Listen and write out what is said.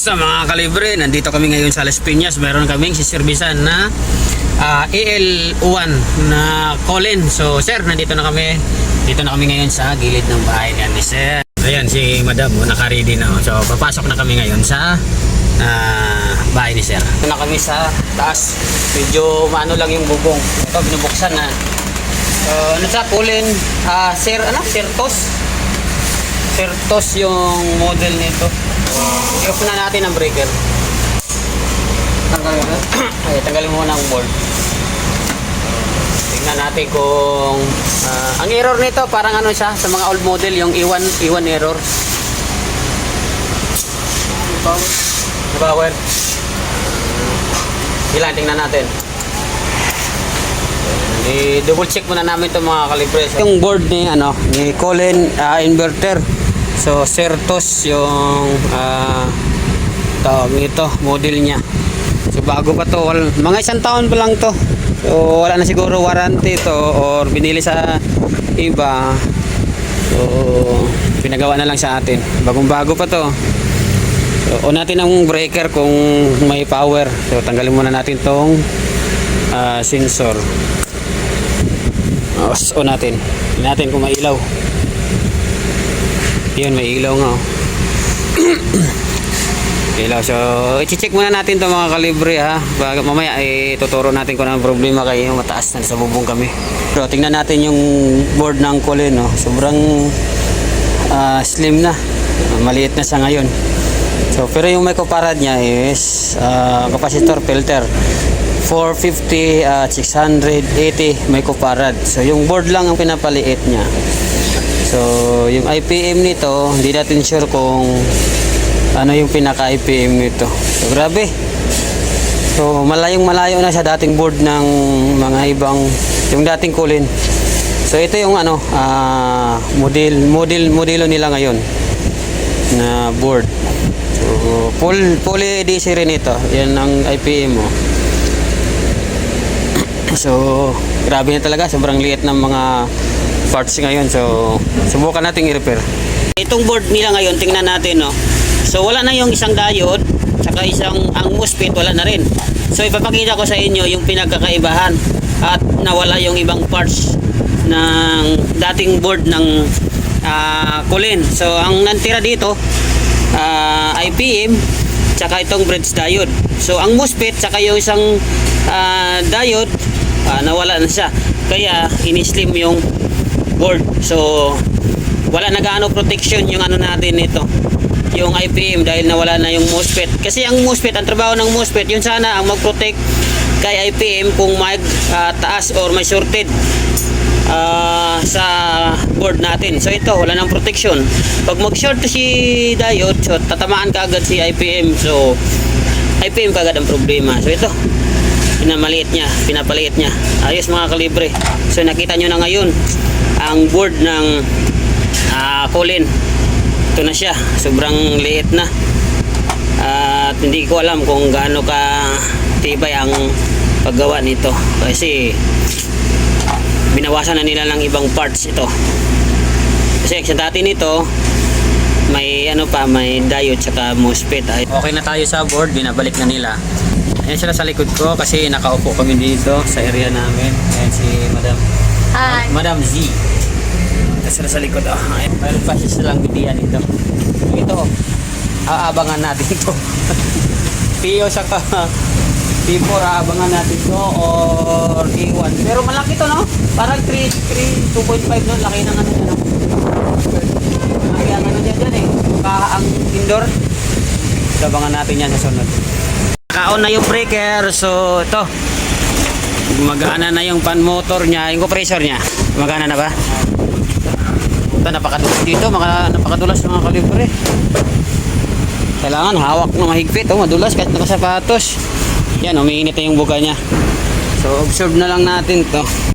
Sa mga kalibre, nandito kami ngayon sa Las Piñas. Meron kaming siservisan na AL1 na Colin. So sir, nandito na kami. Dito na kami ngayon sa gilid ng bahay ni sir. Ayan si madam, naka-ready na. So papasok na kami ngayon sa bahay ni sir. Dito na kami sa taas. Medyo maano lang yung bubong. Ito binubuksan na. So ano sa Colin, sir, Certos yung model nito. I-off na natin ang breaker. Tanggalin muna ang board. Tingnan natin kung ang error nito parang ano siya sa mga old model, yung E1 error. Power. Ilan, tingnan natin. I-double check muna namin itong mga kalibre. Yung board ni Colin inverter. So Certos yung tawag nito, model niya. So bago pa to, mga isang taon pa lang to. So wala na siguro warranty to or binili sa iba. So pinagawa na lang sa atin. Bagong bago pa to. So on natin ang breaker kung may power. So tanggalin muna natin tong sensor. On natin. Tingnan natin kung may ilaw. Yun, may ilaw nga. Ilaw. So, i-check muna natin itong mga kalibre ha. Bago mamaya, tuturo natin kung anong problema kayo. Mataas na sa bubong kami. So, tingnan natin yung board ng Colin. No? Sobrang slim na. Maliit na sa ngayon. So, pero yung microfarad niya is capacitor filter. 450, 680 microfarad. So, yung board lang ang pinapaliit niya. So, yung IPM nito, hindi natin sure kung ano yung pinaka-IPM nito. So, grabe. So, malayong-malayo na sa dating board ng mga ibang, yung dating Colin. So, ito yung modelo nila ngayon na board. So, full ADC rin ito. Yan ang IPM mo. So, grabe na talaga. Sobrang liit ng mga parts ngayon. So subukan natin i-repair. Itong board nila ngayon, tingnan natin, no. So wala na yung isang diode, saka ang MOSFET wala na rin. So ipapakita ko sa inyo yung pinagkakaibahan at nawala yung ibang parts ng dating board ng Colin. So ang nantira dito IPM saka itong bridge diode. So ang MOSFET saka yung isang diode nawala na siya. Kaya ini-slim yung board. So wala na gaano protection yung natin nito, yung IPM, dahil nawala na yung MOSFET. Kasi ang MOSFET, ang trabaho ng MOSFET yun sana ang mag-protect kay IPM kung may taas or may shorted sa board natin. So ito, wala nang protection. Pag mag-short si diode, so tatamaan ka agad si IPM. So IPM kagad ang problema. So ito, pinapaliit niya. Ayos mga kalibre. So nakita nyo na ngayon ang board ng Colin. Ito na siya, sobrang liit na. At hindi ko alam kung gaano ka tibay ang paggawa nito, kasi binawasan na nila ng ibang parts ito. Kasi sa dati nito may may diode saka MOSFET. Okay na tayo sa board, binabalik na nila. Ayan sila sa likod ko kasi nakaupo kami dito sa area namin. Ayan si Madam. Hi. Madam Z. Sila sa likod. Mayroon pa silang bitiyan ito. Ito, aabangan natin ito. PO saka P4, aabangan natin ito, or E1. Pero malaki ito, no? Parang 2.5 no? Laki ng ano yan, no? Laki ang ano dyan eh. Ang indoor. Aabangan natin yan sa sunod. Naka-on na yung breaker. So ito, gumagana na yung fan motor niya, yung compressor niya. Gumagana na ba? Ito, napakadulas dito, napakadulas mga kalibre. Kailangan hawak na mahigpit, madulas kahit nakasapatos. Yan, umiinit na yung buka niya. So observe na lang natin to.